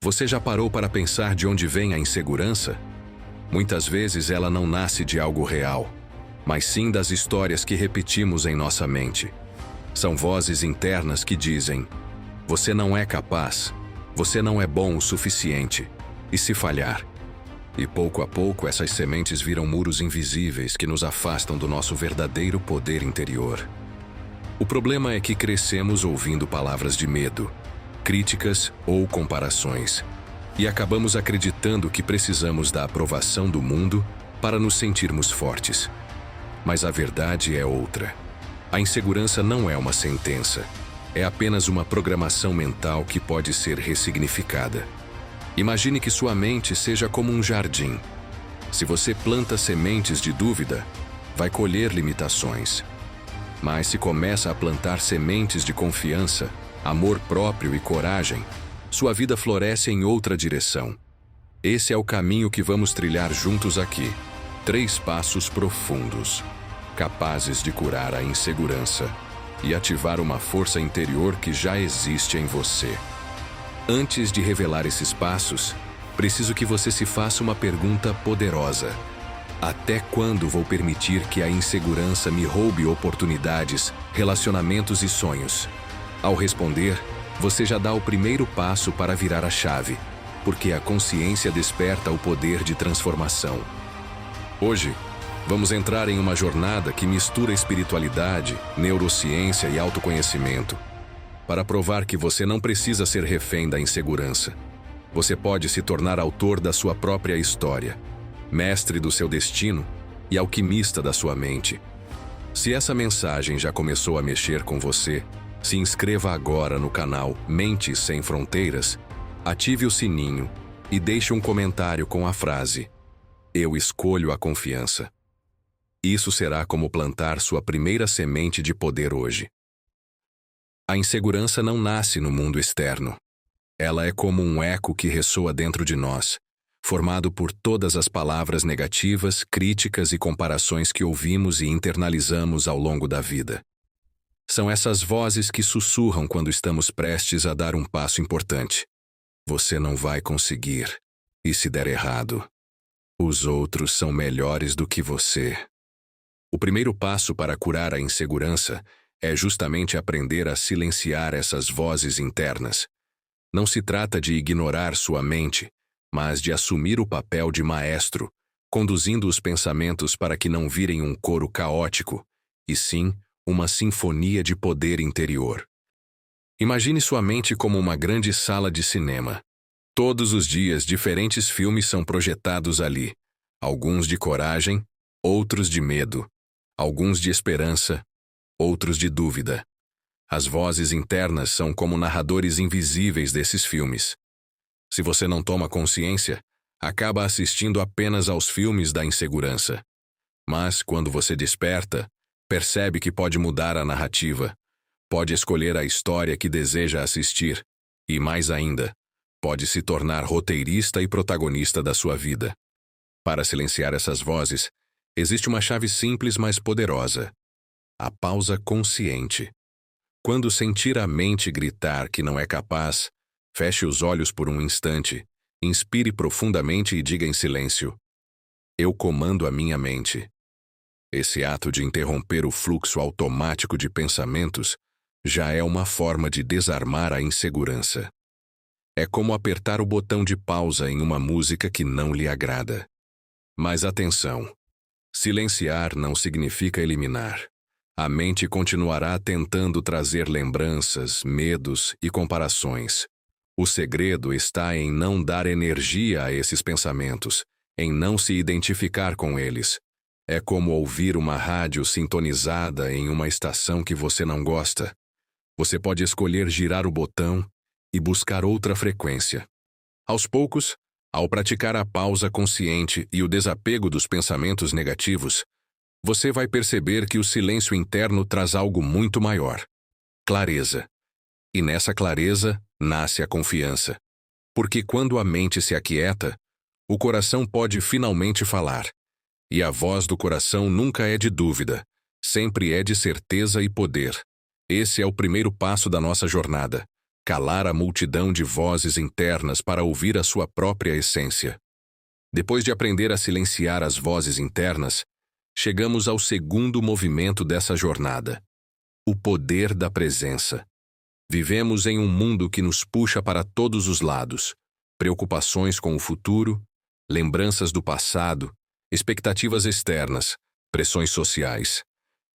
Você já parou para pensar de onde vem a insegurança? Muitas vezes ela não nasce de algo real, mas sim das histórias que repetimos em nossa mente. São vozes internas que dizem: você não é capaz, você não é bom o suficiente, e se falhar? E pouco a pouco essas sementes viram muros invisíveis que nos afastam do nosso verdadeiro poder interior. O problema é que crescemos ouvindo palavras de medo, críticas ou comparações, e acabamos acreditando que precisamos da aprovação do mundo para nos sentirmos fortes. Mas a verdade é outra. A insegurança não é uma sentença, é apenas uma programação mental que pode ser ressignificada. Imagine que sua mente seja como um jardim. Se você planta sementes de dúvida, vai colher limitações. Mas se começa a plantar sementes de confiança, amor próprio e coragem, sua vida floresce em outra direção. Esse é o caminho que vamos trilhar juntos aqui. 3 passos profundos, capazes de curar a insegurança e ativar uma força interior que já existe em você. Antes de revelar esses passos, preciso que você se faça uma pergunta poderosa. Até quando vou permitir que a insegurança me roube oportunidades, relacionamentos e sonhos? Ao responder, você já dá o primeiro passo para virar a chave, porque a consciência desperta o poder de transformação. Hoje, vamos entrar em uma jornada que mistura espiritualidade, neurociência e autoconhecimento, para provar que você não precisa ser refém da insegurança. Você pode se tornar autor da sua própria história, mestre do seu destino e alquimista da sua mente. Se essa mensagem já começou a mexer com você, se inscreva agora no canal Mentes Sem Fronteiras, ative o sininho e deixe um comentário com a frase: "Eu escolho a confiança". Isso será como plantar sua primeira semente de poder hoje. A insegurança não nasce no mundo externo. Ela é como um eco que ressoa dentro de nós, formado por todas as palavras negativas, críticas e comparações que ouvimos e internalizamos ao longo da vida. São essas vozes que sussurram quando estamos prestes a dar um passo importante. Você não vai conseguir. E se der errado? Os outros são melhores do que você. O primeiro passo para curar a insegurança é justamente aprender a silenciar essas vozes internas. Não se trata de ignorar sua mente, mas de assumir o papel de maestro, conduzindo os pensamentos para que não virem um coro caótico, e sim uma sinfonia de poder interior. Imagine sua mente como uma grande sala de cinema. Todos os dias, diferentes filmes são projetados ali, alguns de coragem, outros de medo, alguns de esperança, outros de dúvida. As vozes internas são como narradores invisíveis desses filmes. Se você não toma consciência, acaba assistindo apenas aos filmes da insegurança. Mas, quando você desperta, percebe que pode mudar a narrativa, pode escolher a história que deseja assistir e, mais ainda, pode se tornar roteirista e protagonista da sua vida. Para silenciar essas vozes, existe uma chave simples, mas poderosa: a pausa consciente. Quando sentir a mente gritar que não é capaz, feche os olhos por um instante, inspire profundamente e diga em silêncio: "Eu comando a minha mente". Esse ato de interromper o fluxo automático de pensamentos já é uma forma de desarmar a insegurança. É como apertar o botão de pausa em uma música que não lhe agrada. Mas atenção! Silenciar não significa eliminar. A mente continuará tentando trazer lembranças, medos e comparações. O segredo está em não dar energia a esses pensamentos, em não se identificar com eles. É como ouvir uma rádio sintonizada em uma estação que você não gosta. Você pode escolher girar o botão e buscar outra frequência. Aos poucos, ao praticar a pausa consciente e o desapego dos pensamentos negativos, você vai perceber que o silêncio interno traz algo muito maior: clareza. E nessa clareza nasce a confiança. Porque quando a mente se aquieta, o coração pode finalmente falar. E a voz do coração nunca é de dúvida, sempre é de certeza e poder. Esse é o primeiro passo da nossa jornada: calar a multidão de vozes internas para ouvir a sua própria essência. Depois de aprender a silenciar as vozes internas, chegamos ao segundo movimento dessa jornada: o poder da presença. Vivemos em um mundo que nos puxa para todos os lados: preocupações com o futuro, lembranças do passado, expectativas externas, pressões sociais.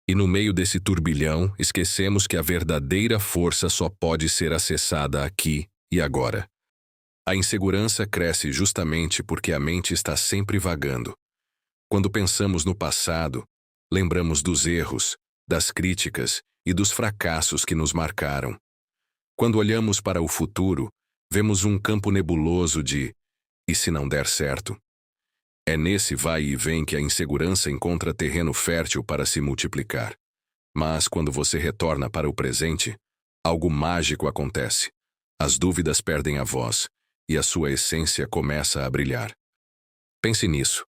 E no meio desse turbilhão, esquecemos que a verdadeira força só pode ser acessada aqui e agora. A insegurança cresce justamente porque a mente está sempre vagando. Quando pensamos no passado, lembramos dos erros, das críticas e dos fracassos que nos marcaram. Quando olhamos para o futuro, vemos um campo nebuloso de "e se não der certo?". É nesse vai e vem que a insegurança encontra terreno fértil para se multiplicar. Mas quando você retorna para o presente, algo mágico acontece. As dúvidas perdem a voz e a sua essência começa a brilhar. Pense nisso.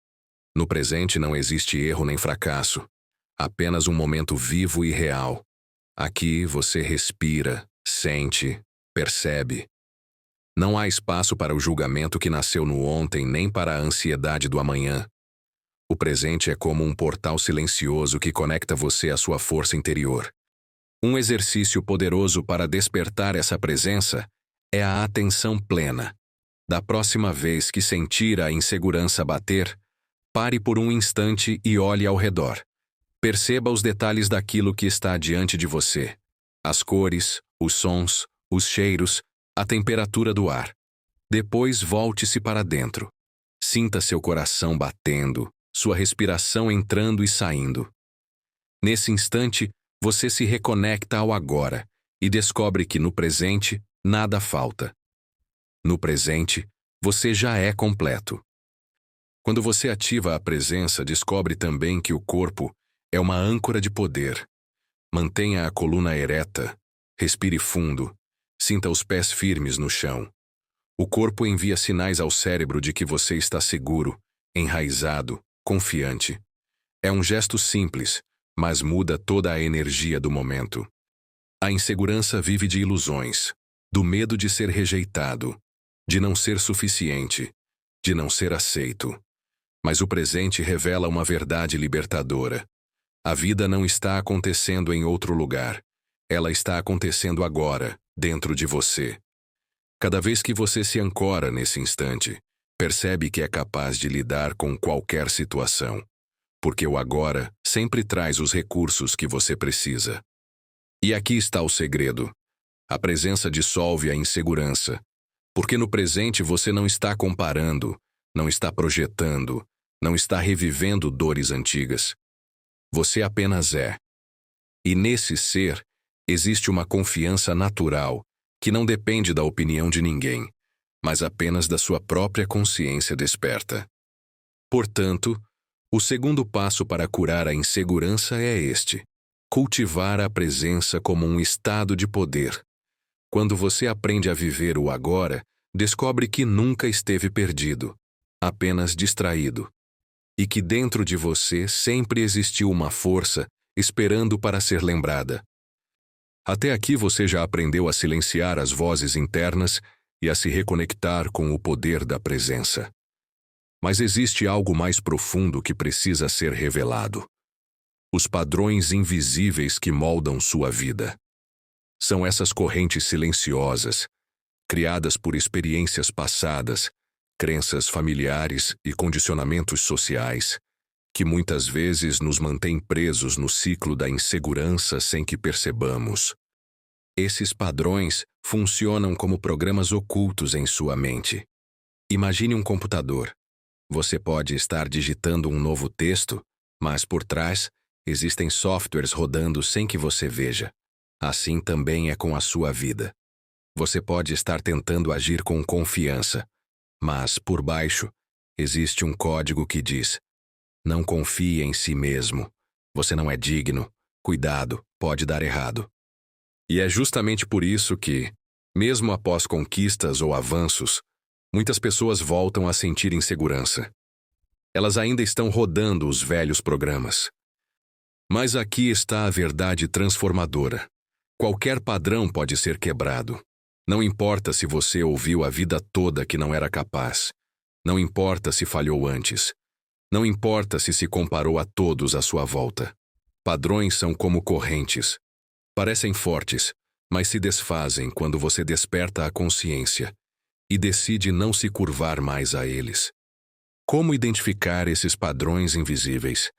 No presente não existe erro nem fracasso, apenas um momento vivo e real. Aqui você respira, sente, percebe. Não há espaço para o julgamento que nasceu no ontem, nem para a ansiedade do amanhã. O presente é como um portal silencioso que conecta você à sua força interior. Um exercício poderoso para despertar essa presença é a atenção plena. Da próxima vez que sentir a insegurança bater, pare por um instante e olhe ao redor. Perceba os detalhes daquilo que está diante de você: as cores, os sons, os cheiros, a temperatura do ar. Depois volte-se para dentro. Sinta seu coração batendo, sua respiração entrando e saindo. Nesse instante, você se reconecta ao agora e descobre que no presente nada falta. No presente, você já é completo. Quando você ativa a presença, descobre também que o corpo é uma âncora de poder. Mantenha a coluna ereta, respire fundo. Sinta os pés firmes no chão. O corpo envia sinais ao cérebro de que você está seguro, enraizado, confiante. É um gesto simples, mas muda toda a energia do momento. A insegurança vive de ilusões, do medo de ser rejeitado, de não ser suficiente, de não ser aceito. Mas o presente revela uma verdade libertadora. A vida não está acontecendo em outro lugar. Ela está acontecendo agora, dentro de você. Cada vez que você se ancora nesse instante, percebe que é capaz de lidar com qualquer situação, porque o agora sempre traz os recursos que você precisa. E aqui está o segredo. A presença dissolve a insegurança, porque no presente você não está comparando, não está projetando, não está revivendo dores antigas. Você apenas é. E nesse ser, existe uma confiança natural que não depende da opinião de ninguém, mas apenas da sua própria consciência desperta. Portanto, o segundo passo para curar a insegurança é este: cultivar a presença como um estado de poder. Quando você aprende a viver o agora, descobre que nunca esteve perdido, apenas distraído, e que dentro de você sempre existiu uma força esperando para ser lembrada. Até aqui você já aprendeu a silenciar as vozes internas e a se reconectar com o poder da presença. Mas existe algo mais profundo que precisa ser revelado: os padrões invisíveis que moldam sua vida. São essas correntes silenciosas, criadas por experiências passadas, crenças familiares e condicionamentos sociais, que muitas vezes nos mantêm presos no ciclo da insegurança sem que percebamos. Esses padrões funcionam como programas ocultos em sua mente. Imagine um computador. Você pode estar digitando um novo texto, mas por trás existem softwares rodando sem que você veja. Assim também é com a sua vida. Você pode estar tentando agir com confiança, mas por baixo existe um código que diz: não confie em si mesmo. Você não é digno. Cuidado, pode dar errado. E é justamente por isso que, mesmo após conquistas ou avanços, muitas pessoas voltam a sentir insegurança. Elas ainda estão rodando os velhos programas. Mas aqui está a verdade transformadora. Qualquer padrão pode ser quebrado. Não importa se você ouviu a vida toda que não era capaz. Não importa se falhou antes. Não importa se comparou a todos à sua volta. Padrões são como correntes. Parecem fortes, mas se desfazem quando você desperta a consciência e decide não se curvar mais a eles. Como identificar esses padrões invisíveis?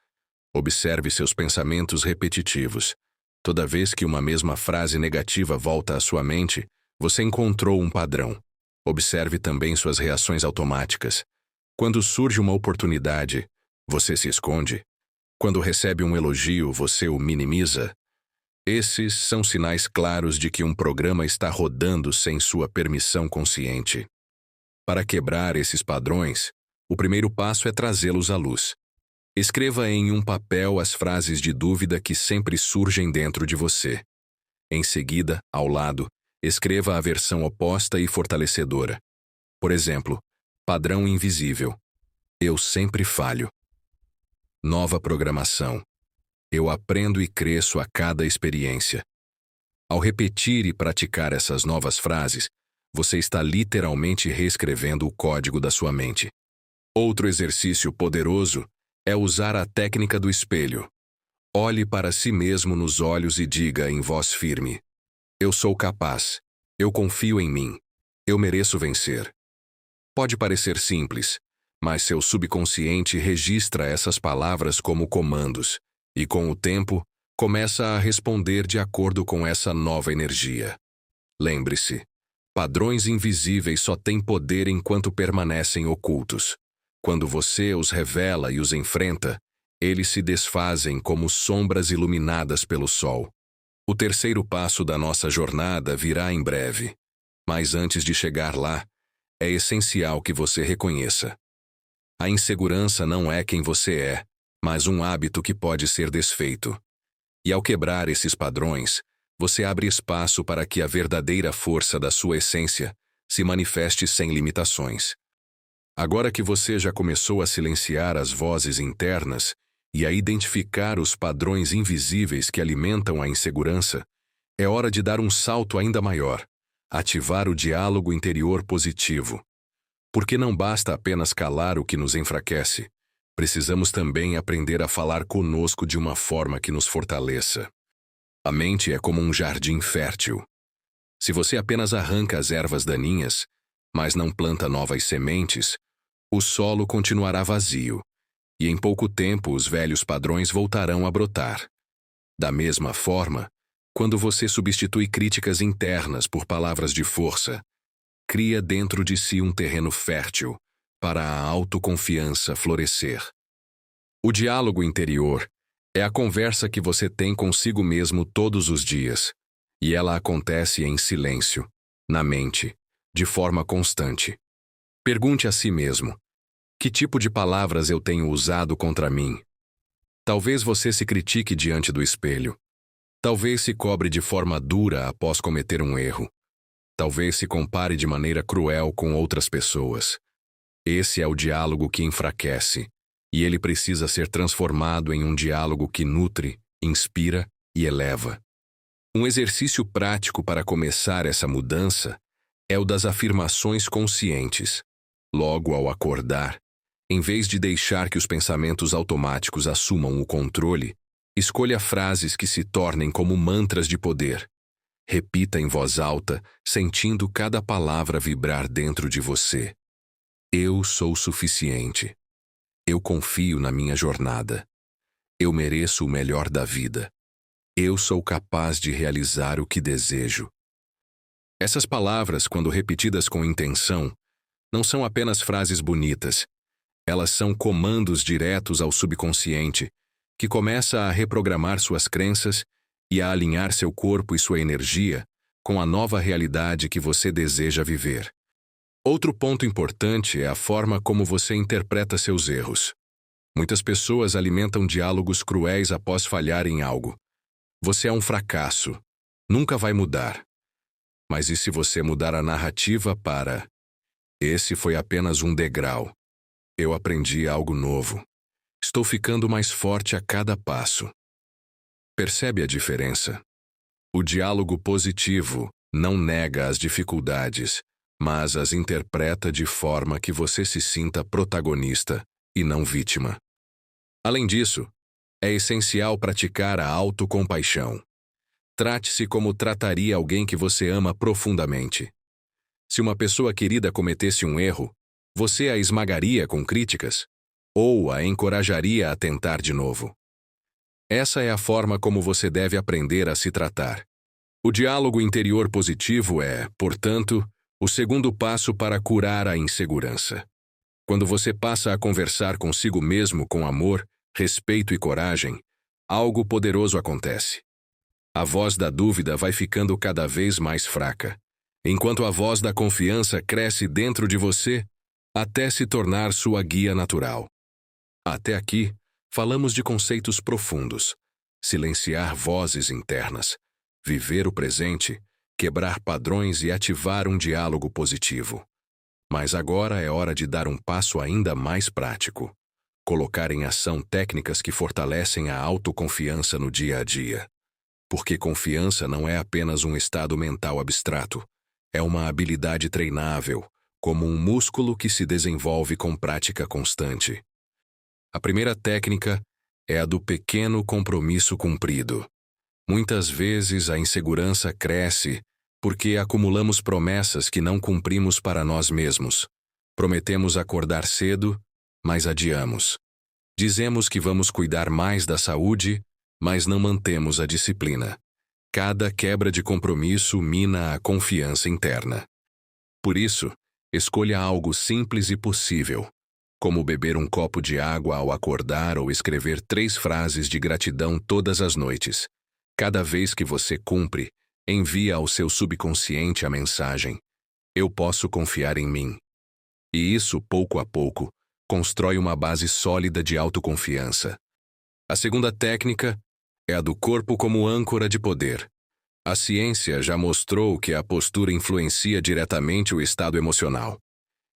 Observe seus pensamentos repetitivos. Toda vez que uma mesma frase negativa volta à sua mente, você encontrou um padrão. Observe também suas reações automáticas. Quando surge uma oportunidade, você se esconde. Quando recebe um elogio, você o minimiza. Esses são sinais claros de que um programa está rodando sem sua permissão consciente. Para quebrar esses padrões, o primeiro passo é trazê-los à luz. Escreva em um papel as frases de dúvida que sempre surgem dentro de você. Em seguida, ao lado, escreva a versão oposta e fortalecedora. Por exemplo, padrão invisível. Eu sempre falho. Nova programação. Eu aprendo e cresço a cada experiência. Ao repetir e praticar essas novas frases, você está literalmente reescrevendo o código da sua mente. Outro exercício poderoso é usar a técnica do espelho. Olhe para si mesmo nos olhos e diga em voz firme: eu sou capaz. Eu confio em mim. Eu mereço vencer. Pode parecer simples, mas seu subconsciente registra essas palavras como comandos e, com o tempo, começa a responder de acordo com essa nova energia. Lembre-se, padrões invisíveis só têm poder enquanto permanecem ocultos. Quando você os revela e os enfrenta, eles se desfazem como sombras iluminadas pelo sol. O terceiro passo da nossa jornada virá em breve. Mas antes de chegar lá, é essencial que você reconheça: a insegurança não é quem você é, mas um hábito que pode ser desfeito. E ao quebrar esses padrões, você abre espaço para que a verdadeira força da sua essência se manifeste sem limitações. Agora que você já começou a silenciar as vozes internas e a identificar os padrões invisíveis que alimentam a insegurança, é hora de dar um salto ainda maior, ativar o diálogo interior positivo. Porque não basta apenas calar o que nos enfraquece, precisamos também aprender a falar conosco de uma forma que nos fortaleça. A mente é como um jardim fértil. Se você apenas arranca as ervas daninhas, mas não planta novas sementes, o solo continuará vazio, e em pouco tempo os velhos padrões voltarão a brotar. Da mesma forma, quando você substitui críticas internas por palavras de força, cria dentro de si um terreno fértil para a autoconfiança florescer. O diálogo interior é a conversa que você tem consigo mesmo todos os dias, e ela acontece em silêncio, na mente, de forma constante. Pergunte a si mesmo: que tipo de palavras eu tenho usado contra mim? Talvez você se critique diante do espelho. Talvez se cobre de forma dura após cometer um erro. Talvez se compare de maneira cruel com outras pessoas. Esse é o diálogo que enfraquece, e ele precisa ser transformado em um diálogo que nutre, inspira e eleva. Um exercício prático para começar essa mudança é o das afirmações conscientes. Logo ao acordar, em vez de deixar que os pensamentos automáticos assumam o controle, escolha frases que se tornem como mantras de poder. Repita em voz alta, sentindo cada palavra vibrar dentro de você. Eu sou suficiente. Eu confio na minha jornada. Eu mereço o melhor da vida. Eu sou capaz de realizar o que desejo. Essas palavras, quando repetidas com intenção, não são apenas frases bonitas. Elas são comandos diretos ao subconsciente, que começa a reprogramar suas crenças e a alinhar seu corpo e sua energia com a nova realidade que você deseja viver. Outro ponto importante é a forma como você interpreta seus erros. Muitas pessoas alimentam diálogos cruéis após falhar em algo. Você é um fracasso. Nunca vai mudar. Mas e se você mudar a narrativa para: esse foi apenas um degrau. Eu aprendi algo novo. Estou ficando mais forte a cada passo. Percebe a diferença? O diálogo positivo não nega as dificuldades, mas as interpreta de forma que você se sinta protagonista e não vítima. Além disso, é essencial praticar a autocompaixão. Trate-se como trataria alguém que você ama profundamente. Se uma pessoa querida cometesse um erro, você a esmagaria com críticas? Ou a encorajaria a tentar de novo? Essa é a forma como você deve aprender a se tratar. O diálogo interior positivo é, portanto, o segundo passo para curar a insegurança. Quando você passa a conversar consigo mesmo com amor, respeito e coragem, algo poderoso acontece. A voz da dúvida vai ficando cada vez mais fraca, enquanto a voz da confiança cresce dentro de você até se tornar sua guia natural. Até aqui, falamos de conceitos profundos: silenciar vozes internas, viver o presente, quebrar padrões e ativar um diálogo positivo. Mas agora é hora de dar um passo ainda mais prático: colocar em ação técnicas que fortalecem a autoconfiança no dia a dia. Porque confiança não é apenas um estado mental abstrato, é uma habilidade treinável, como um músculo que se desenvolve com prática constante. A primeira técnica é a do pequeno compromisso cumprido. Muitas vezes a insegurança cresce porque acumulamos promessas que não cumprimos para nós mesmos. Prometemos acordar cedo, mas adiamos. Dizemos que vamos cuidar mais da saúde, mas não mantemos a disciplina. Cada quebra de compromisso mina a confiança interna. Por isso, escolha algo simples e possível, como beber um copo de água ao acordar ou escrever 3 frases de gratidão todas as noites. Cada vez que você cumpre, envia ao seu subconsciente a mensagem: eu posso confiar em mim. E isso, pouco a pouco, constrói uma base sólida de autoconfiança. A segunda técnica é a do corpo como âncora de poder. A ciência já mostrou que a postura influencia diretamente o estado emocional.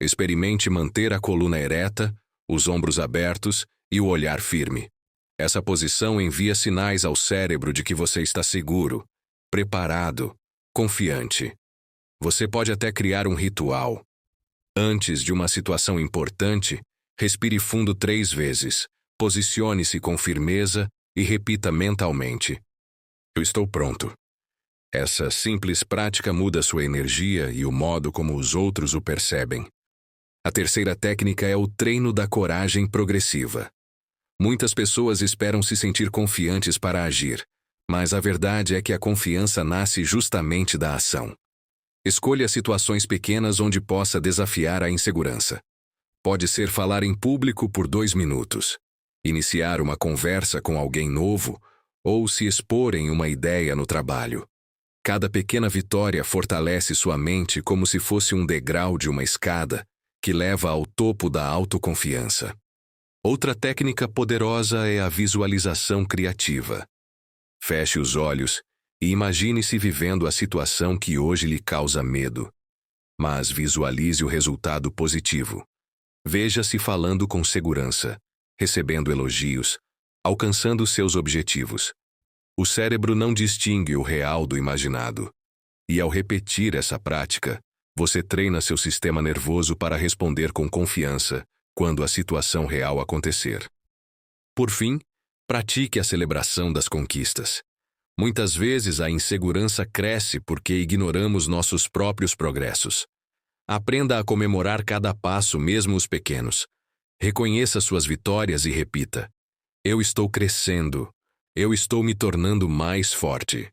Experimente manter a coluna ereta, os ombros abertos e o olhar firme. Essa posição envia sinais ao cérebro de que você está seguro, preparado, confiante. Você pode até criar um ritual. Antes de uma situação importante, respire fundo 3 vezes, posicione-se com firmeza e repita mentalmente: eu estou pronto. Essa simples prática muda sua energia e o modo como os outros o percebem. A terceira técnica é o treino da coragem progressiva. Muitas pessoas esperam se sentir confiantes para agir, mas a verdade é que a confiança nasce justamente da ação. Escolha situações pequenas onde possa desafiar a insegurança. Pode ser falar em público por 2 minutos, iniciar uma conversa com alguém novo ou se expor em uma ideia no trabalho. Cada pequena vitória fortalece sua mente como se fosse um degrau de uma escada que leva ao topo da autoconfiança. Outra técnica poderosa é a visualização criativa. Feche os olhos e imagine-se vivendo a situação que hoje lhe causa medo. Mas visualize o resultado positivo. Veja-se falando com segurança, recebendo elogios, alcançando seus objetivos. O cérebro não distingue o real do imaginado. E ao repetir essa prática, você treina seu sistema nervoso para responder com confiança quando a situação real acontecer. Por fim, pratique a celebração das conquistas. Muitas vezes a insegurança cresce porque ignoramos nossos próprios progressos. Aprenda a comemorar cada passo, mesmo os pequenos. Reconheça suas vitórias e repita: eu estou crescendo. Eu estou me tornando mais forte.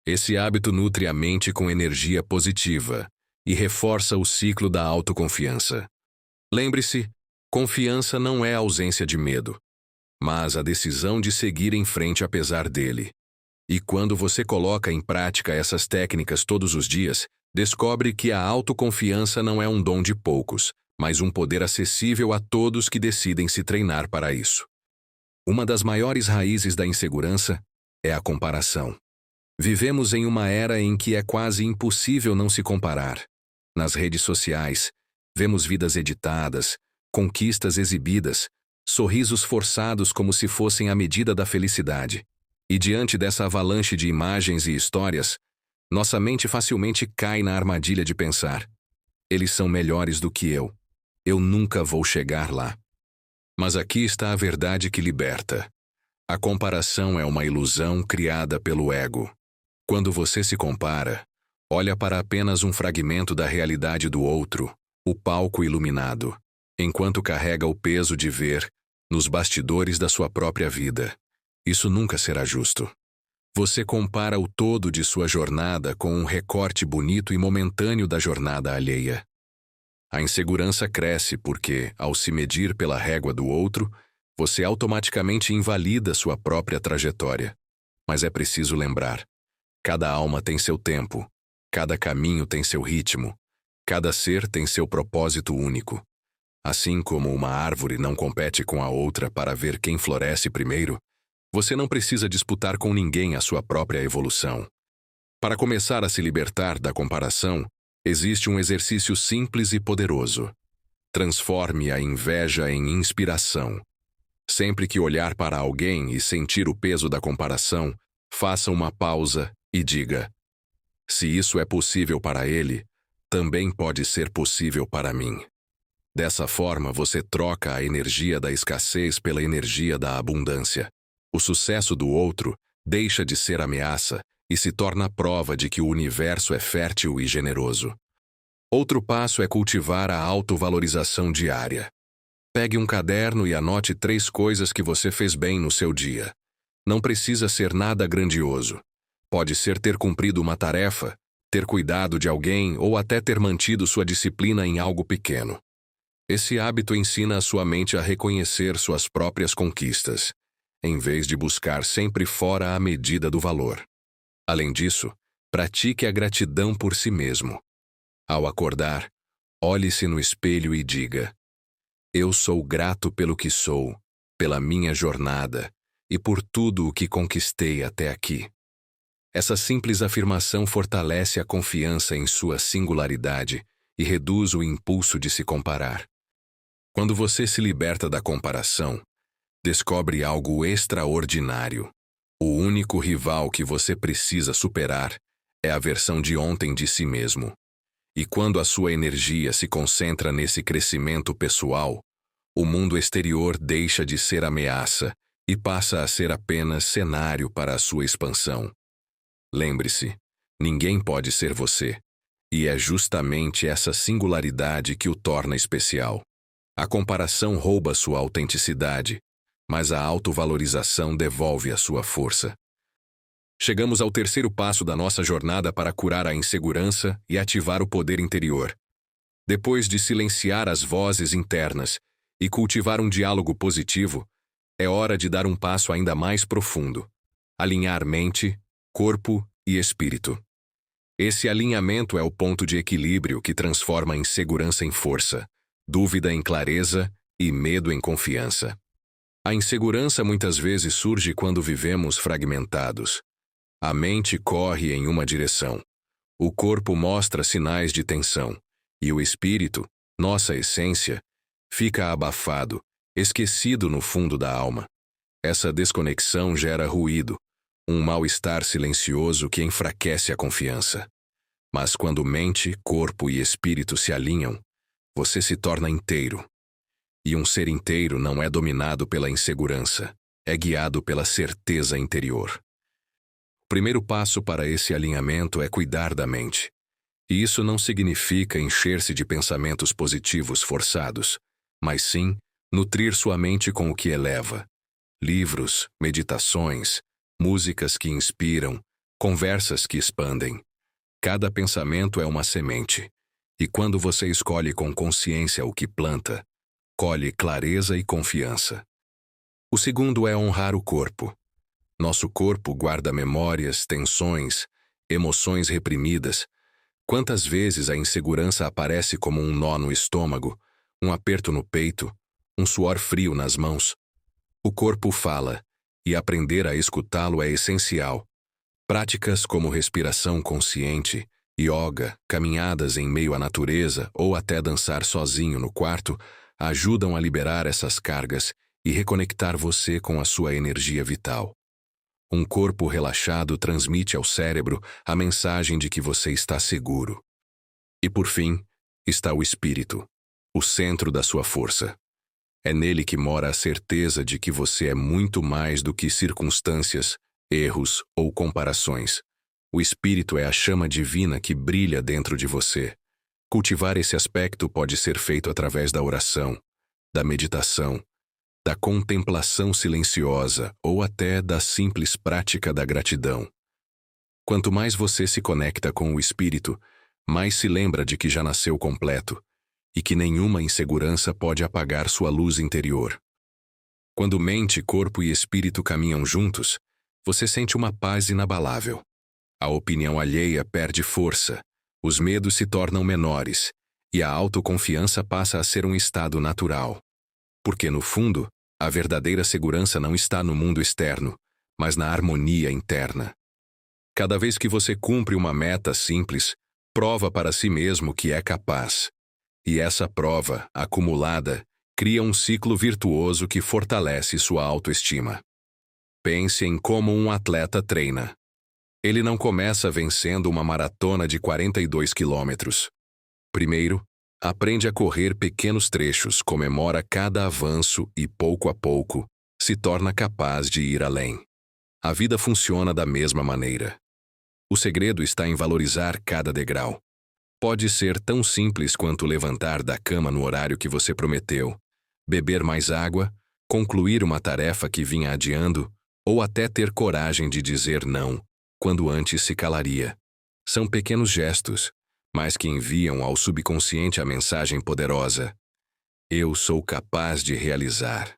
Esse hábito nutre a mente com energia positiva e reforça o ciclo da autoconfiança. Lembre-se, confiança não é a ausência de medo, mas a decisão de seguir em frente apesar dele. E quando você coloca em prática essas técnicas todos os dias, descobre que a autoconfiança não é um dom de poucos, mas um poder acessível a todos que decidem se treinar para isso. Uma das maiores raízes da insegurança é a comparação. Vivemos em uma era em que é quase impossível não se comparar. Nas redes sociais, vemos vidas editadas, conquistas exibidas, sorrisos forçados como se fossem a medida da felicidade. E diante dessa avalanche de imagens e histórias, Nossa mente facilmente cai na armadilha de pensar: eles são melhores do que eu. Eu nunca vou chegar lá. Mas aqui está a verdade que liberta. A comparação é uma ilusão criada pelo ego. Quando você se compara, olha para apenas um fragmento da realidade do outro, o palco iluminado, enquanto carrega o peso de ver nos bastidores da sua própria vida. Isso nunca será justo. Você compara o todo de sua jornada com um recorte bonito e momentâneo da jornada alheia. A insegurança cresce porque, ao se medir pela régua do outro, você automaticamente invalida sua própria trajetória. Mas é preciso lembrar: cada alma tem seu tempo, cada caminho tem seu ritmo, cada ser tem seu propósito único. Assim como uma árvore não compete com a outra para ver quem floresce primeiro, você não precisa disputar com ninguém a sua própria evolução. Para começar a se libertar da comparação, existe um exercício simples e poderoso. Transforme a inveja em inspiração. Sempre que olhar para alguém e sentir o peso da comparação, faça uma pausa e diga: se isso é possível para ele, também pode ser possível para mim. Dessa forma, você troca a energia da escassez pela energia da abundância. O sucesso do outro deixa de ser ameaça e se torna prova de que o universo é fértil e generoso. Outro passo é cultivar a autovalorização diária. Pegue um caderno e anote 3 coisas que você fez bem no seu dia. Não precisa ser nada grandioso. Pode ser ter cumprido uma tarefa, ter cuidado de alguém ou até ter mantido sua disciplina em algo pequeno. Esse hábito ensina a sua mente a reconhecer suas próprias conquistas, em vez de buscar sempre fora a medida do valor. Além disso, pratique a gratidão por si mesmo. Ao acordar, olhe-se no espelho e diga: eu sou grato pelo que sou, pela minha jornada e por tudo o que conquistei até aqui. Essa simples afirmação fortalece a confiança em sua singularidade e reduz o impulso de se comparar. Quando você se liberta da comparação, descobre algo extraordinário. O único rival que você precisa superar é a versão de ontem de si mesmo. E quando a sua energia se concentra nesse crescimento pessoal, o mundo exterior deixa de ser ameaça e passa a ser apenas cenário para a sua expansão. Lembre-se, ninguém pode ser você, e é justamente essa singularidade que o torna especial. A comparação rouba sua autenticidade, mas a autovalorização devolve a sua força. Chegamos ao terceiro passo da nossa jornada para curar a insegurança e ativar o poder interior. Depois de silenciar as vozes internas e cultivar um diálogo positivo, é hora de dar um passo ainda mais profundo: alinhar mente, corpo e espírito. Esse alinhamento é o ponto de equilíbrio que transforma a insegurança em força, dúvida em clareza e medo em confiança. A insegurança muitas vezes surge quando vivemos fragmentados. A mente corre em uma direção, o corpo mostra sinais de tensão, e o espírito, nossa essência, fica abafado, esquecido no fundo da alma. Essa desconexão gera ruído, um mal-estar silencioso que enfraquece a confiança. Mas quando mente, corpo e espírito se alinham, você se torna inteiro. E um ser inteiro não é dominado pela insegurança, é guiado pela certeza interior. O primeiro passo para esse alinhamento é cuidar da mente. E isso não significa encher-se de pensamentos positivos forçados, mas sim nutrir sua mente com o que eleva. Livros, meditações, músicas que inspiram, conversas que expandem. Cada pensamento é uma semente, e quando você escolhe com consciência o que planta, colhe clareza e confiança. O segundo é honrar o corpo. Nosso corpo guarda memórias, tensões, emoções reprimidas. Quantas vezes a insegurança aparece como um nó no estômago, um aperto no peito, um suor frio nas mãos? O corpo fala, e aprender a escutá-lo é essencial. Práticas como respiração consciente, yoga, caminhadas em meio à natureza ou até dançar sozinho no quarto ajudam a liberar essas cargas e reconectar você com a sua energia vital. Um corpo relaxado transmite ao cérebro a mensagem de que você está seguro. E por fim, está o espírito, o centro da sua força. É nele que mora a certeza de que você é muito mais do que circunstâncias, erros ou comparações. O espírito é a chama divina que brilha dentro de você. Cultivar esse aspecto pode ser feito através da oração, da meditação, da contemplação silenciosa ou até da simples prática da gratidão. Quanto mais você se conecta com o espírito, mais se lembra de que já nasceu completo e que nenhuma insegurança pode apagar sua luz interior. Quando mente, corpo e espírito caminham juntos, você sente uma paz inabalável. A opinião alheia perde força, os medos se tornam menores e a autoconfiança passa a ser um estado natural. Porque, no fundo, a verdadeira segurança não está no mundo externo, mas na harmonia interna. Cada vez que você cumpre uma meta simples, prova para si mesmo que é capaz. E essa prova, acumulada, cria um ciclo virtuoso que fortalece sua autoestima. Pense em como um atleta treina. Ele não começa vencendo uma maratona de 42 quilômetros. Primeiro, aprende a correr pequenos trechos, comemora cada avanço e, pouco a pouco, se torna capaz de ir além. A vida funciona da mesma maneira. O segredo está em valorizar cada degrau. Pode ser tão simples quanto levantar da cama no horário que você prometeu, beber mais água, concluir uma tarefa que vinha adiando, ou até ter coragem de dizer não, quando antes se calaria. São pequenos gestos, mas que enviam ao subconsciente a mensagem poderosa: eu sou capaz de realizar.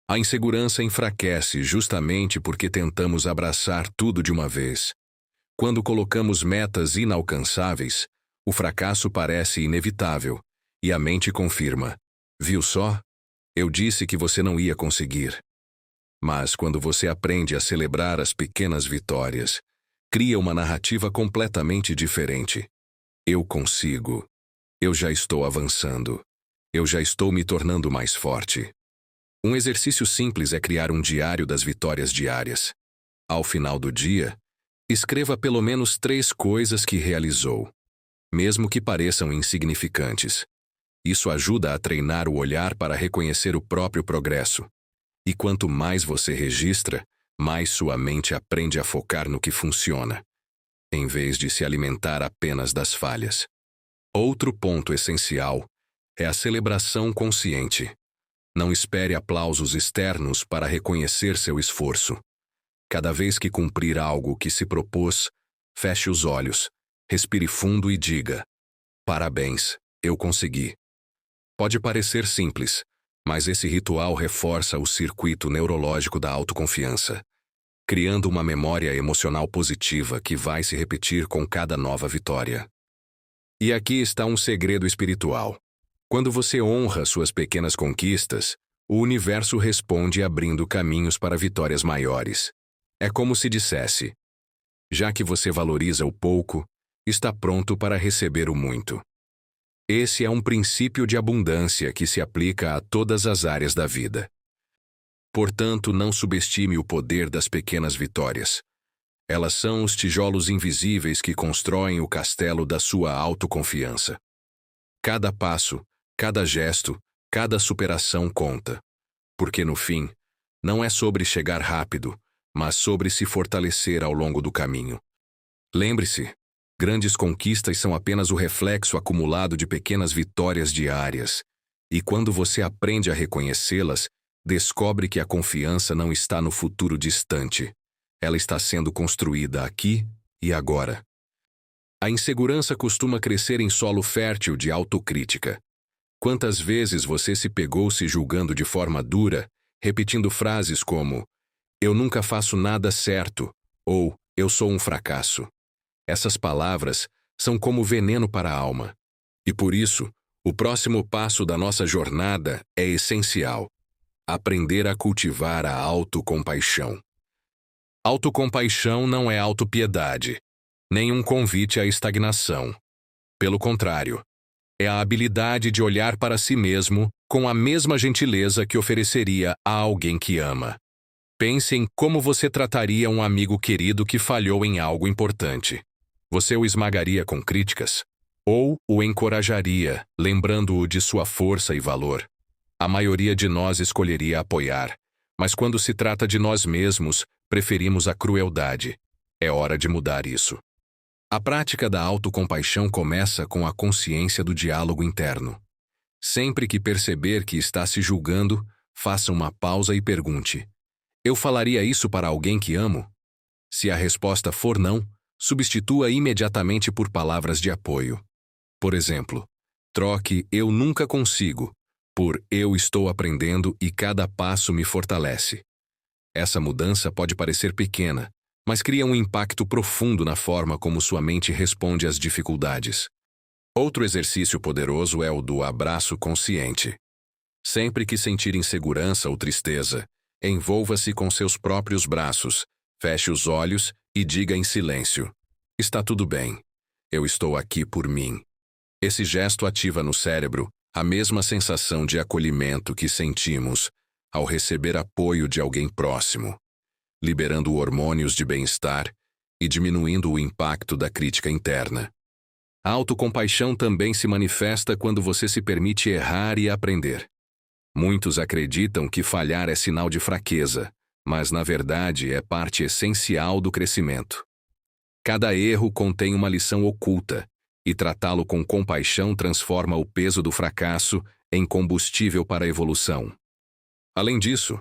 A insegurança enfraquece justamente porque tentamos abraçar tudo de uma vez. Quando colocamos metas inalcançáveis, o fracasso parece inevitável, e a mente confirma: viu só? Eu disse que você não ia conseguir. Mas quando você aprende a celebrar as pequenas vitórias, cria uma narrativa completamente diferente. Eu consigo. Eu já estou avançando. Eu já estou me tornando mais forte. Um exercício simples é criar um diário das vitórias diárias. Ao final do dia, escreva pelo menos 3 coisas que realizou, mesmo que pareçam insignificantes. Isso ajuda a treinar o olhar para reconhecer o próprio progresso. E quanto mais você registra, mais sua mente aprende a focar no que funciona, em vez de se alimentar apenas das falhas. Outro ponto essencial é a celebração consciente. Não espere aplausos externos para reconhecer seu esforço. Cada vez que cumprir algo que se propôs, feche os olhos, respire fundo e diga: parabéns, eu consegui. Pode parecer simples, mas esse ritual reforça o circuito neurológico da autoconfiança, criando uma memória emocional positiva que vai se repetir com cada nova vitória. E aqui está um segredo espiritual. Quando você honra suas pequenas conquistas, o universo responde abrindo caminhos para vitórias maiores. É como se dissesse: já que você valoriza o pouco, está pronto para receber o muito. Esse é um princípio de abundância que se aplica a todas as áreas da vida. Portanto, não subestime o poder das pequenas vitórias. Elas são os tijolos invisíveis que constroem o castelo da sua autoconfiança. Cada passo, cada gesto, cada superação conta. Porque no fim, não é sobre chegar rápido, mas sobre se fortalecer ao longo do caminho. Lembre-se, grandes conquistas são apenas o reflexo acumulado de pequenas vitórias diárias. E quando você aprende a reconhecê-las, descobre que a confiança não está no futuro distante. Ela está sendo construída aqui e agora. A insegurança costuma crescer em solo fértil de autocrítica. Quantas vezes você se pegou se julgando de forma dura, repetindo frases como: eu nunca faço nada certo, ou eu sou um fracasso. Essas palavras são como veneno para a alma. E por isso, o próximo passo da nossa jornada é essencial: aprender a cultivar a autocompaixão. Autocompaixão não é autopiedade, nem um convite à estagnação. Pelo contrário, é a habilidade de olhar para si mesmo com a mesma gentileza que ofereceria a alguém que ama. Pense em como você trataria um amigo querido que falhou em algo importante. Você o esmagaria com críticas? Ou o encorajaria, lembrando-o de sua força e valor? A maioria de nós escolheria apoiar, mas quando se trata de nós mesmos, preferimos a crueldade. É hora de mudar isso. A prática da autocompaixão começa com a consciência do diálogo interno. Sempre que perceber que está se julgando, faça uma pausa e pergunte: eu falaria isso para alguém que amo? Se a resposta for não, substitua imediatamente por palavras de apoio. Por exemplo, troque "eu nunca consigo" por "eu estou aprendendo e cada passo me fortalece". Essa mudança pode parecer pequena, mas cria um impacto profundo na forma como sua mente responde às dificuldades. Outro exercício poderoso é o do abraço consciente. Sempre que sentir insegurança ou tristeza, envolva-se com seus próprios braços, feche os olhos e diga em silêncio: está tudo bem. Eu estou aqui por mim. Esse gesto ativa no cérebro a mesma sensação de acolhimento que sentimos ao receber apoio de alguém próximo, liberando hormônios de bem-estar e diminuindo o impacto da crítica interna. A autocompaixão também se manifesta quando você se permite errar e aprender. Muitos acreditam que falhar é sinal de fraqueza, mas na verdade é parte essencial do crescimento. Cada erro contém uma lição oculta, e tratá-lo com compaixão transforma o peso do fracasso em combustível para a evolução. Além disso,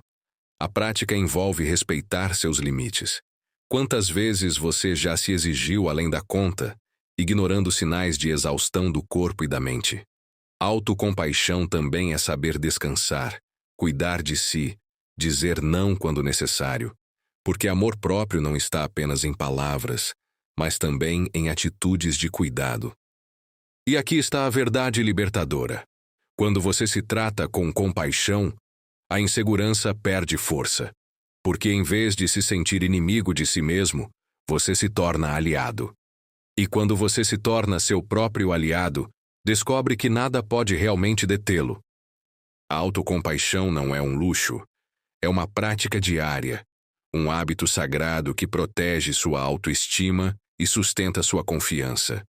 a prática envolve respeitar seus limites. Quantas vezes você já se exigiu além da conta, ignorando sinais de exaustão do corpo e da mente? Autocompaixão também é saber descansar, cuidar de si, dizer não quando necessário, porque amor próprio não está apenas em palavras, mas também em atitudes de cuidado. E aqui está a verdade libertadora. Quando você se trata com compaixão, a insegurança perde força, porque em vez de se sentir inimigo de si mesmo, você se torna aliado. E quando você se torna seu próprio aliado, descobre que nada pode realmente detê-lo. A autocompaixão não é um luxo, é uma prática diária, um hábito sagrado que protege sua autoestima e sustenta sua confiança.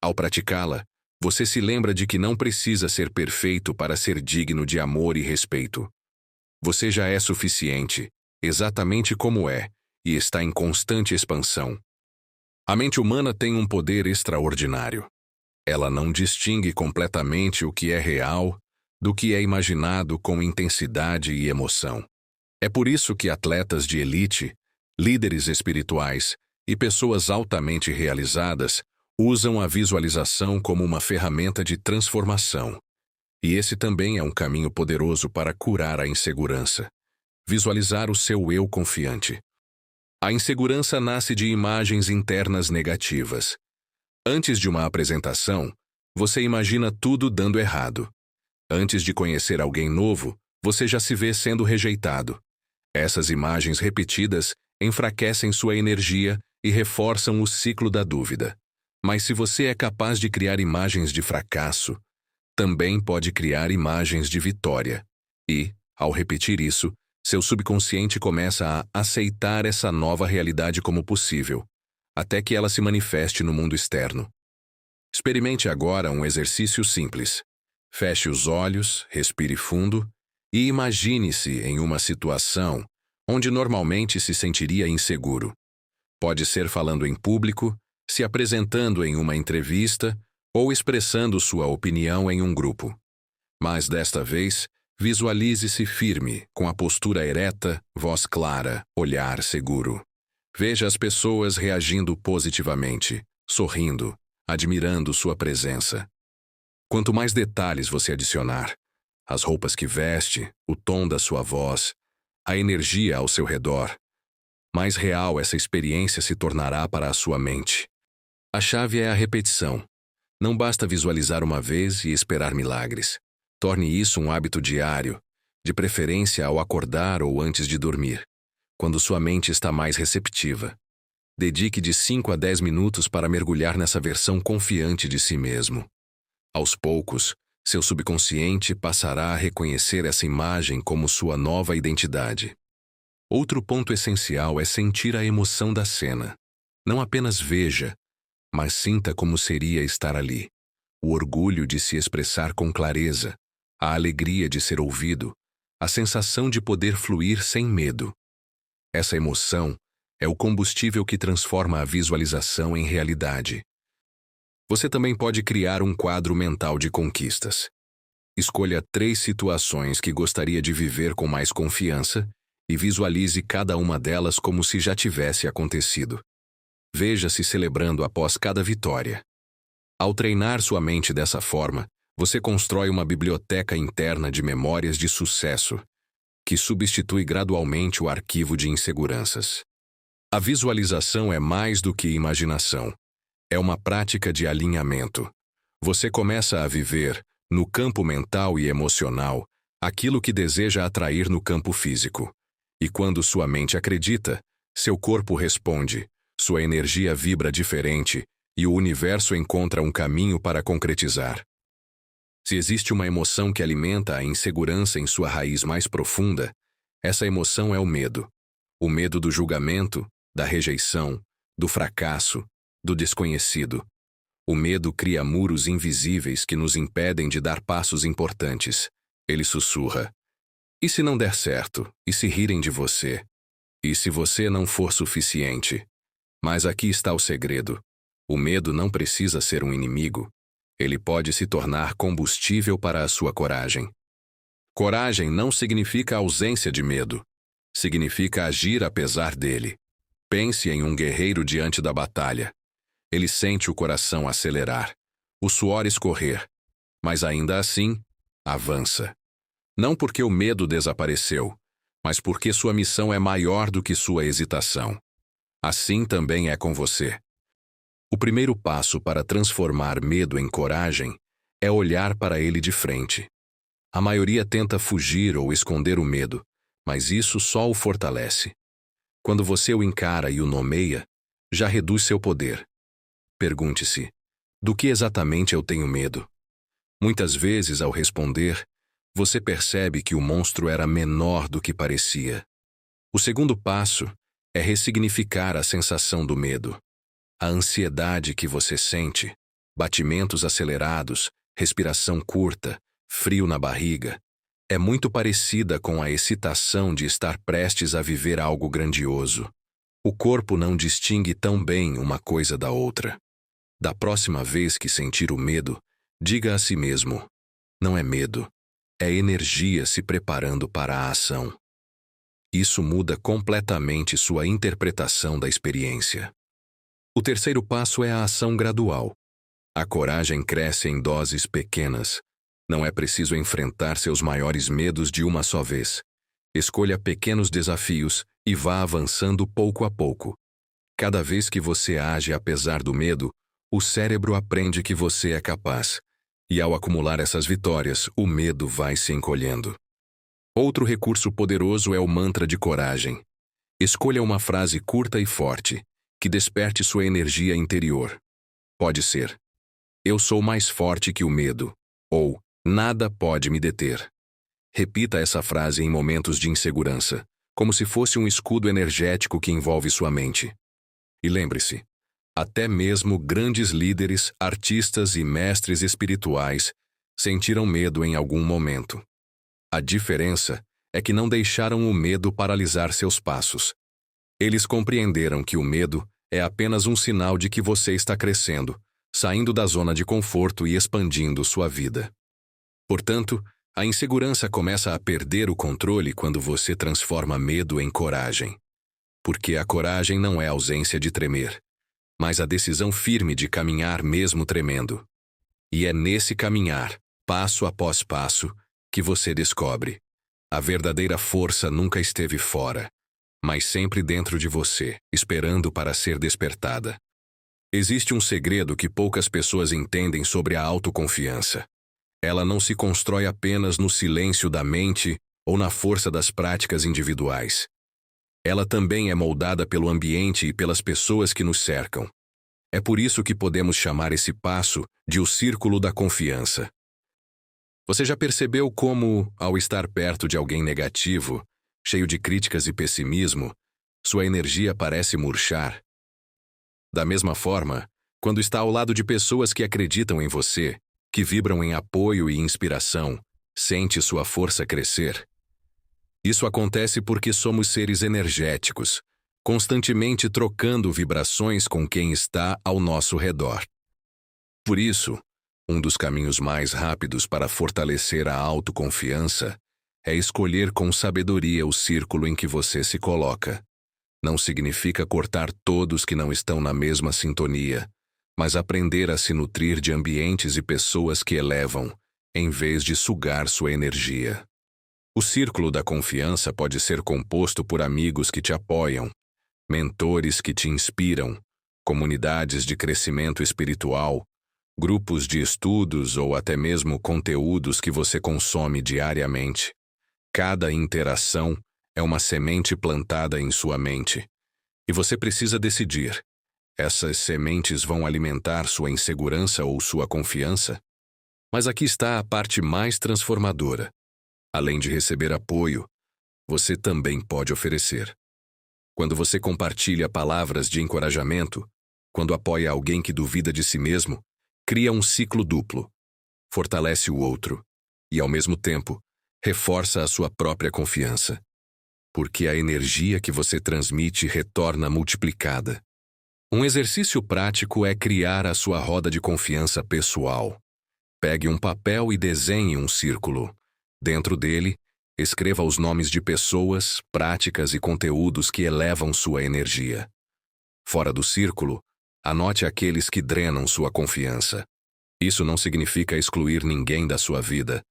Ao praticá-la, você se lembra de que não precisa ser perfeito para ser digno de amor e respeito. Você já é suficiente, exatamente como é, e está em constante expansão. A mente humana tem um poder extraordinário. Ela não distingue completamente o que é real do que é imaginado com intensidade e emoção. É por isso que atletas de elite, líderes espirituais e pessoas altamente realizadas usam a visualização como uma ferramenta de transformação. E esse também é um caminho poderoso para curar a insegurança. Visualizar o seu eu confiante. A insegurança nasce de imagens internas negativas. Antes de uma apresentação, você imagina tudo dando errado. Antes de conhecer alguém novo, você já se vê sendo rejeitado. Essas imagens repetidas enfraquecem sua energia e reforçam o ciclo da dúvida. Mas se você é capaz de criar imagens de fracasso, também pode criar imagens de vitória. E, ao repetir isso, seu subconsciente começa a aceitar essa nova realidade como possível, até que ela se manifeste no mundo externo. Experimente agora um exercício simples. Feche os olhos, respire fundo e imagine-se em uma situação onde normalmente se sentiria inseguro. Pode ser falando em público, se apresentando em uma entrevista ou expressando sua opinião em um grupo. Mas desta vez, visualize-se firme, com a postura ereta, voz clara, olhar seguro. Veja as pessoas reagindo positivamente, sorrindo, admirando sua presença. Quanto mais detalhes você adicionar, as roupas que veste, o tom da sua voz, a energia ao seu redor, mais real essa experiência se tornará para a sua mente. A chave é a repetição. Não basta visualizar uma vez e esperar milagres. Torne isso um hábito diário, de preferência ao acordar ou antes de dormir, quando sua mente está mais receptiva. Dedique de 5 a 10 minutos para mergulhar nessa versão confiante de si mesmo. Aos poucos, seu subconsciente passará a reconhecer essa imagem como sua nova identidade. Outro ponto essencial é sentir a emoção da cena. Não apenas veja, mas sinta como seria estar ali. O orgulho de se expressar com clareza, a alegria de ser ouvido, a sensação de poder fluir sem medo. Essa emoção é o combustível que transforma a visualização em realidade. Você também pode criar um quadro mental de conquistas. Escolha 3 situações que gostaria de viver com mais confiança e visualize cada uma delas como se já tivesse acontecido. Veja-se celebrando após cada vitória. Ao treinar sua mente dessa forma, você constrói uma biblioteca interna de memórias de sucesso, que substitui gradualmente o arquivo de inseguranças. A visualização é mais do que imaginação. É uma prática de alinhamento. Você começa a viver, no campo mental e emocional, aquilo que deseja atrair no campo físico. E quando sua mente acredita, seu corpo responde, sua energia vibra diferente e o universo encontra um caminho para concretizar. Se existe uma emoção que alimenta a insegurança em sua raiz mais profunda, essa emoção é o medo. O medo do julgamento, da rejeição, do fracasso, do desconhecido. O medo cria muros invisíveis que nos impedem de dar passos importantes. Ele sussurra: e se não der certo? E se rirem de você? E se você não for suficiente? Mas aqui está o segredo. O medo não precisa ser um inimigo. Ele pode se tornar combustível para a sua coragem. Coragem não significa ausência de medo. Significa agir apesar dele. Pense em um guerreiro diante da batalha. Ele sente o coração acelerar, o suor escorrer, mas ainda assim, avança. Não porque o medo desapareceu, mas porque sua missão é maior do que sua hesitação. Assim também é com você. O primeiro passo para transformar medo em coragem é olhar para ele de frente. A maioria tenta fugir ou esconder o medo, mas isso só o fortalece. Quando você o encara e o nomeia, já reduz seu poder. Pergunte-se: do que exatamente eu tenho medo? Muitas vezes, ao responder, você percebe que o monstro era menor do que parecia. O segundo passo é ressignificar a sensação do medo. A ansiedade que você sente, batimentos acelerados, respiração curta, frio na barriga, é muito parecida com a excitação de estar prestes a viver algo grandioso. O corpo não distingue tão bem uma coisa da outra. Da próxima vez que sentir o medo, diga a si mesmo: não é medo, é energia se preparando para a ação. Isso muda completamente sua interpretação da experiência. O terceiro passo é a ação gradual. A coragem cresce em doses pequenas. Não é preciso enfrentar seus maiores medos de uma só vez. Escolha pequenos desafios e vá avançando pouco a pouco. Cada vez que você age apesar do medo, o cérebro aprende que você é capaz. E ao acumular essas vitórias, o medo vai se encolhendo. Outro recurso poderoso é o mantra de coragem. Escolha uma frase curta e forte, que desperte sua energia interior. Pode ser: eu sou mais forte que o medo, ou nada pode me deter. Repita essa frase em momentos de insegurança, como se fosse um escudo energético que envolve sua mente. E lembre-se, até mesmo grandes líderes, artistas e mestres espirituais sentiram medo em algum momento. A diferença é que não deixaram o medo paralisar seus passos. Eles compreenderam que o medo é apenas um sinal de que você está crescendo, saindo da zona de conforto e expandindo sua vida. Portanto, a insegurança começa a perder o controle quando você transforma medo em coragem. Porque a coragem não é ausência de tremer, mas a decisão firme de caminhar mesmo tremendo. E é nesse caminhar, passo após passo, que você descobre: a verdadeira força nunca esteve fora, mas sempre dentro de você, esperando para ser despertada. Existe um segredo que poucas pessoas entendem sobre a autoconfiança. Ela não se constrói apenas no silêncio da mente ou na força das práticas individuais. Ela também é moldada pelo ambiente e pelas pessoas que nos cercam. É por isso que podemos chamar esse passo de o círculo da confiança. Você já percebeu como, ao estar perto de alguém negativo, cheio de críticas e pessimismo, sua energia parece murchar. Da mesma forma, quando está ao lado de pessoas que acreditam em você, que vibram em apoio e inspiração, sente sua força crescer. Isso acontece porque somos seres energéticos, constantemente trocando vibrações com quem está ao nosso redor. Por isso, um dos caminhos mais rápidos para fortalecer a autoconfiança é escolher com sabedoria o círculo em que você se coloca. Não significa cortar todos que não estão na mesma sintonia, mas aprender a se nutrir de ambientes e pessoas que elevam, em vez de sugar sua energia. O círculo da confiança pode ser composto por amigos que te apoiam, mentores que te inspiram, comunidades de crescimento espiritual, grupos de estudos ou até mesmo conteúdos que você consome diariamente. Cada interação é uma semente plantada em sua mente. E você precisa decidir: essas sementes vão alimentar sua insegurança ou sua confiança? Mas aqui está a parte mais transformadora. Além de receber apoio, você também pode oferecer. Quando você compartilha palavras de encorajamento, quando apoia alguém que duvida de si mesmo, cria um ciclo duplo. Fortalece o outro e, ao mesmo tempo, reforça a sua própria confiança. Porque a energia que você transmite retorna multiplicada. Um exercício prático é criar a sua roda de confiança pessoal. Pegue um papel e desenhe um círculo. Dentro dele, escreva os nomes de pessoas, práticas e conteúdos que elevam sua energia. Fora do círculo, anote aqueles que drenam sua confiança. Isso não significa excluir ninguém da sua vida,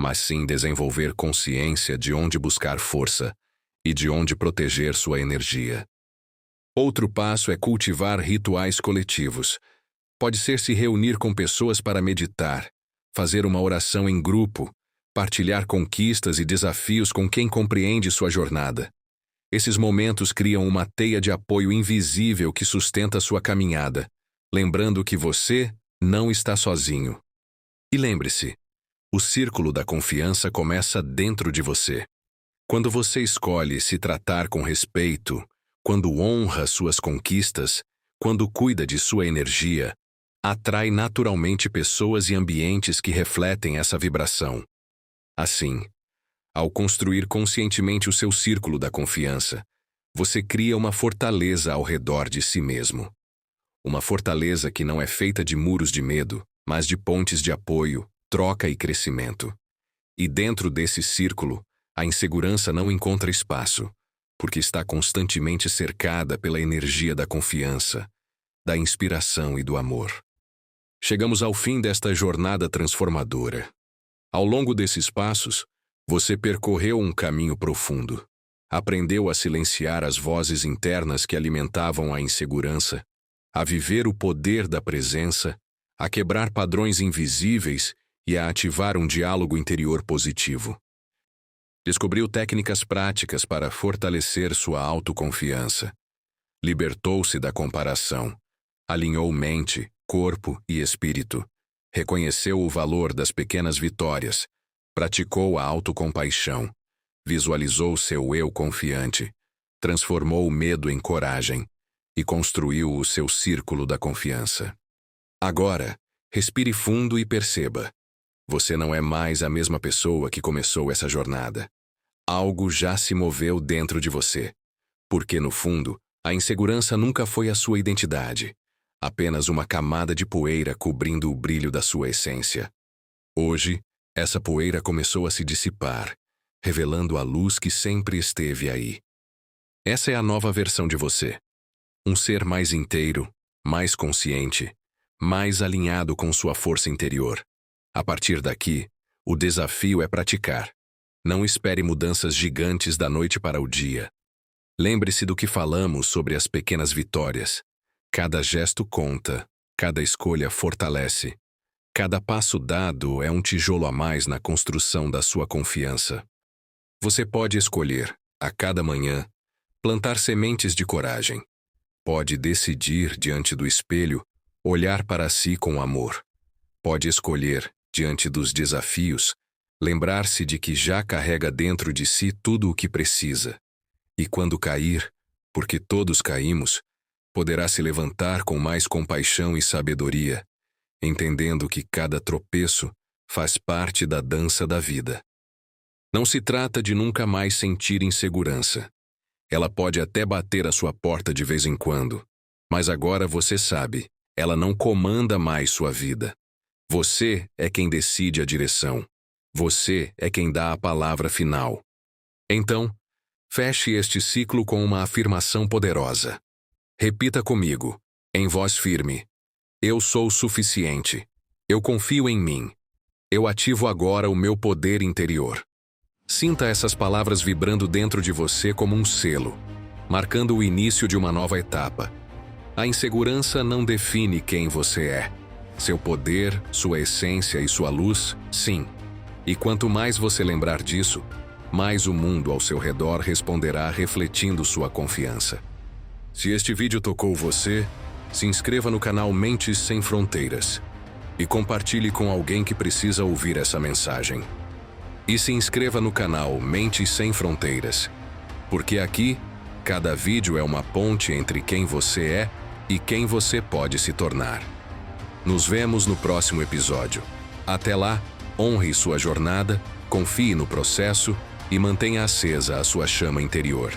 mas sim desenvolver consciência de onde buscar força e de onde proteger sua energia. Outro passo é cultivar rituais coletivos. Pode ser se reunir com pessoas para meditar, fazer uma oração em grupo, partilhar conquistas e desafios com quem compreende sua jornada. Esses momentos criam uma teia de apoio invisível que sustenta sua caminhada, lembrando que você não está sozinho. E lembre-se, o círculo da confiança começa dentro de você. Quando você escolhe se tratar com respeito, quando honra suas conquistas, quando cuida de sua energia, atrai naturalmente pessoas e ambientes que refletem essa vibração. Assim, ao construir conscientemente o seu círculo da confiança, você cria uma fortaleza ao redor de si mesmo. Uma fortaleza que não é feita de muros de medo, mas de pontes de apoio, troca e crescimento. E dentro desse círculo, a insegurança não encontra espaço, porque está constantemente cercada pela energia da confiança, da inspiração e do amor. Chegamos ao fim desta jornada transformadora. Ao longo desses passos, você percorreu um caminho profundo. Aprendeu a silenciar as vozes internas que alimentavam a insegurança, a viver o poder da presença, a quebrar padrões invisíveis e a ativar um diálogo interior positivo. Descobriu técnicas práticas para fortalecer sua autoconfiança. Libertou-se da comparação. Alinhou mente, corpo e espírito. Reconheceu o valor das pequenas vitórias. Praticou a autocompaixão. Visualizou seu eu confiante. Transformou o medo em coragem. E construiu o seu círculo da confiança. Agora, respire fundo e perceba. Você não é mais a mesma pessoa que começou essa jornada. Algo já se moveu dentro de você. Porque, no fundo, a insegurança nunca foi a sua identidade. Apenas uma camada de poeira cobrindo o brilho da sua essência. Hoje, essa poeira começou a se dissipar, revelando a luz que sempre esteve aí. Essa é a nova versão de você. Um ser mais inteiro, mais consciente, mais alinhado com sua força interior. A partir daqui, o desafio é praticar. Não espere mudanças gigantes da noite para o dia. Lembre-se do que falamos sobre as pequenas vitórias. Cada gesto conta, cada escolha fortalece. Cada passo dado é um tijolo a mais na construção da sua confiança. Você pode escolher, a cada manhã, plantar sementes de coragem. Pode decidir, diante do espelho, olhar para si com amor. Pode escolher, diante dos desafios, Lembrar-se de que já carrega dentro de si tudo o que precisa. E quando cair, porque todos caímos, poderá se levantar com mais compaixão e sabedoria, entendendo que cada tropeço faz parte da dança da vida. Não se trata de nunca mais sentir insegurança. Ela pode até bater à sua porta de vez em quando, mas agora você sabe, ela não comanda mais sua vida. Você é quem decide a direção. Você é quem dá a palavra final. Então, feche este ciclo com uma afirmação poderosa. Repita comigo, em voz firme. Eu sou suficiente. Eu confio em mim. Eu ativo agora o meu poder interior. Sinta essas palavras vibrando dentro de você como um selo, marcando o início de uma nova etapa. A insegurança não define quem você é. Seu poder, sua essência e sua luz, sim. E quanto mais você lembrar disso, mais o mundo ao seu redor responderá refletindo sua confiança. Se este vídeo tocou você, se inscreva no canal Mentes Sem Fronteiras e compartilhe com alguém que precisa ouvir essa mensagem. E se inscreva no canal Mentes Sem Fronteiras, porque aqui, cada vídeo é uma ponte entre quem você é e quem você pode se tornar. Nos vemos no próximo episódio. Até lá, honre sua jornada, confie no processo e mantenha acesa a sua chama interior.